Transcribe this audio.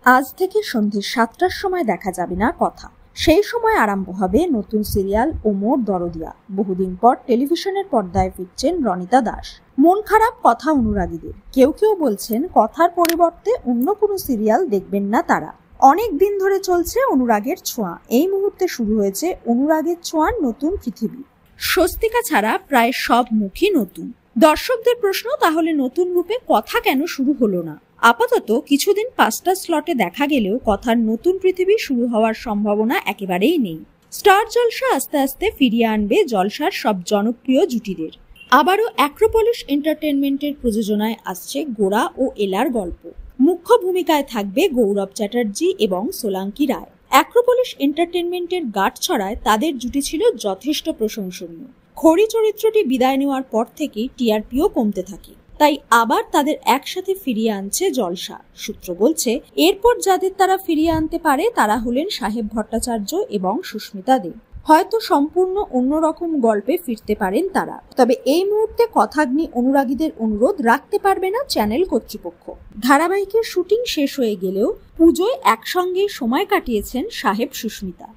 আজ থেকে সন্ধ্যে 7টার সময় দেখা যাবে না কথা। সেই সময় আরম্ভ হবে নতুন সিরিয়াল ওমর দরদিয়া। বহুদিন পর টেলিভিশনের পর্দায় ফিরছেন রনিতা দাস। মন খারাপ কথা অনুরাগীদের। কেউ কেউ বলছেন কথার পরিবর্তে অন্য কোনো সিরিয়াল দেখবেন না তারা। অনেক দিন ধরে চলছে অনুরাগের ছোঁয়া। এই মুহূর্তে শুরু হয়েছে অনুরাগের ছোঁয়ার নতুন পৃথিবী। স্বস্তিকা ছাড়া প্রায় সব মুখই নতুন। দর্শকদের প্রশ্ন, তাহলে নতুন রূপে কথা কেন শুরু হলো না? আপাতত কিছুদিন 5টা স্লটে দেখা গেলেও কথার নতুন পৃথিবী শুরু হওয়ার সম্ভাবনা একেবারেই নেই। স্টার জলসা আস্তে আস্তে ফিরিয়ে আনবে জলসার সব জনপ্রিয় জুটিদের। আবারও অ্যাক্রোপলিস এন্টারটেনমেন্টের প্রযোজনায় আসছে গোরা ও এলার গল্প। মুখ্য ভূমিকায় থাকবে গৌরব চ্যাটার্জি এবং সোলাঙ্কি রায়। অ্যাক্রোপলিস এন্টারটেনমেন্টের গাঁটছড়ায় তাদের জুটি ছিল যথেষ্ট প্রশংসনীয়। খড়ি চরিত্রটি বিদায় নেওয়ার পর থেকেই টিআরপিও কমতে থাকে, তাই আবার তাদের একসাথে ফিরিয়ে আনছে জলসা। সূত্র বলছে, এরপর যাদের তারা ফিরিয়ে আনতে পারে তারা হলেন সাহেব ভট্টাচার্য এবং সুস্মিতা দে। হয়তো সম্পূর্ণ অন্যরকম গল্পে ফিরতে পারেন তারা। তবে এই মুহূর্তে কথাগ্নি অনুরাগীদের অনুরোধ রাখতে পারবে না চ্যানেল কর্তৃপক্ষ। ধারাবাহিকের শুটিং শেষ হয়ে গেলেও পুজোয় একসঙ্গে সময় কাটিয়েছেন সাহেব সুস্মিতা।